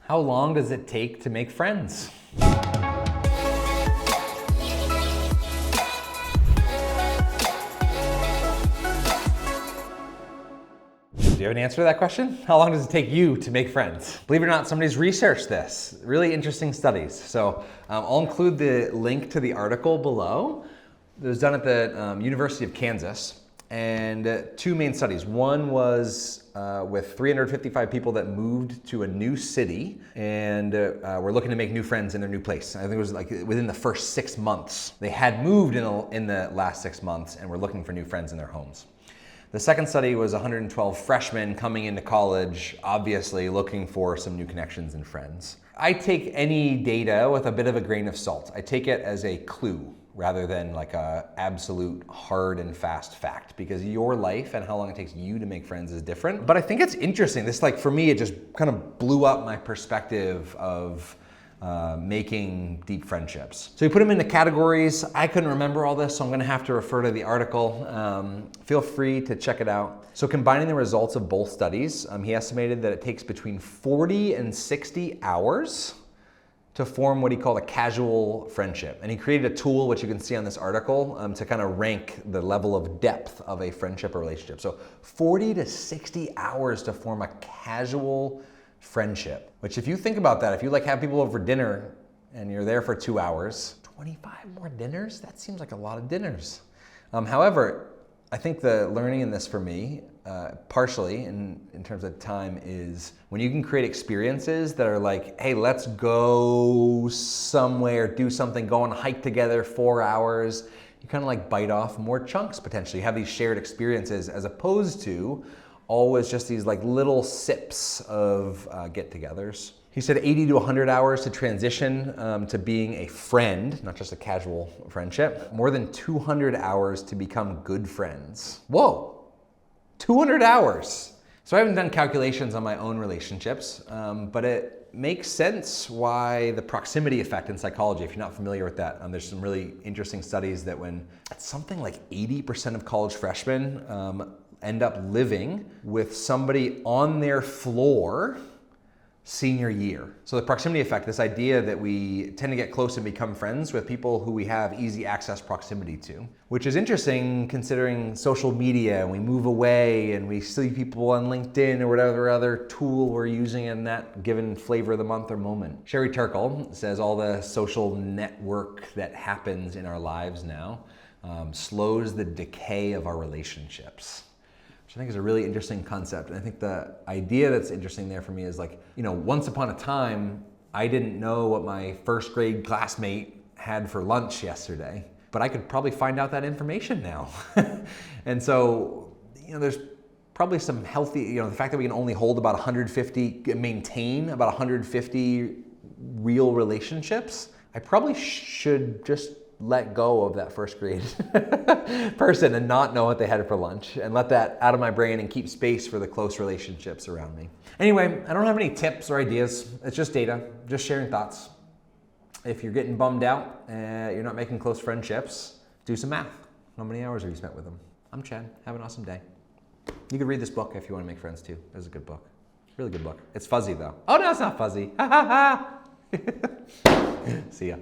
How long does it take to make friends? Do you have an answer to that question? How long does it take you to make friends? Believe it or not, somebody's researched this. Really interesting studies. So I'll include the link to the article below. It was done at the University of Kansas, and two main studies. One was with 355 people that moved to a new city and were looking to make new friends in their new place. I think it was like within the first 6 months. They had moved in the last 6 months and were looking for new friends in their homes. The second study was 112 freshmen coming into college, obviously looking for some new connections and friends. I take any data with a bit of a grain of salt. I take it as a clue rather than like a absolute hard and fast fact, because your life and how long it takes you to make friends is different. But I think it's interesting. This, like, for me, it just kind of blew up my perspective of making deep friendships. So we put them into categories. I couldn't remember all this, so I'm gonna have to refer to the article. Feel free to check it out. So combining the results of both studies, he estimated that it takes between 40 and 60 hours to form what he called a casual friendship. And he created a tool, which you can see on this article, to kind of rank the level of depth of a friendship or relationship. So 40 to 60 hours to form a casual friendship, which, if you think about that, if you like have people over for dinner and you're there for 2 hours, 25 more dinners? That seems like a lot of dinners. However, I think the learning in this for me, partially in terms of time, is when you can create experiences that are like, hey, let's go somewhere, do something, go on a hike together 4 hours, you kind of like bite off more chunks potentially. You have these shared experiences as opposed to always just these like little sips of get-togethers. He said 80 to 100 hours to transition to being a friend, not just a casual friendship. More than 200 hours to become good friends. Whoa, 200 hours. So I haven't done calculations on my own relationships, but it makes sense why the proximity effect in psychology, if you're not familiar with that, there's some really interesting studies that when it's something like 80% of college freshmen end up living with somebody on their floor senior year. So the proximity effect, this idea that we tend to get close and become friends with people who we have easy access proximity to, which is interesting considering social media, and we move away and we see people on LinkedIn or whatever other tool we're using in that given flavor of the month or moment. Sherry Turkle says all the social network that happens in our lives now slows the decay of our relationships. I think is a really interesting concept. And I think the idea that's interesting there for me is like, you know, once upon a time, I didn't know what my first grade classmate had for lunch yesterday, but I could probably find out that information now. And so, you know, there's probably some healthy, you know, the fact that we can only hold about 150, maintain about 150 real relationships, I probably should just let go of that first grade person and not know what they had for lunch and let that out of my brain and keep space for the close relationships around me. Anyway, I don't have any tips or ideas. It's just data, just sharing thoughts. If you're getting bummed out, you're not making close friendships, do some math. How many hours have you spent with them? I'm Chad. Have an awesome day. You can read this book if you want to make friends too. It's a good book. Really good book. It's fuzzy though. Oh no, it's not fuzzy. Ha ha ha. See ya.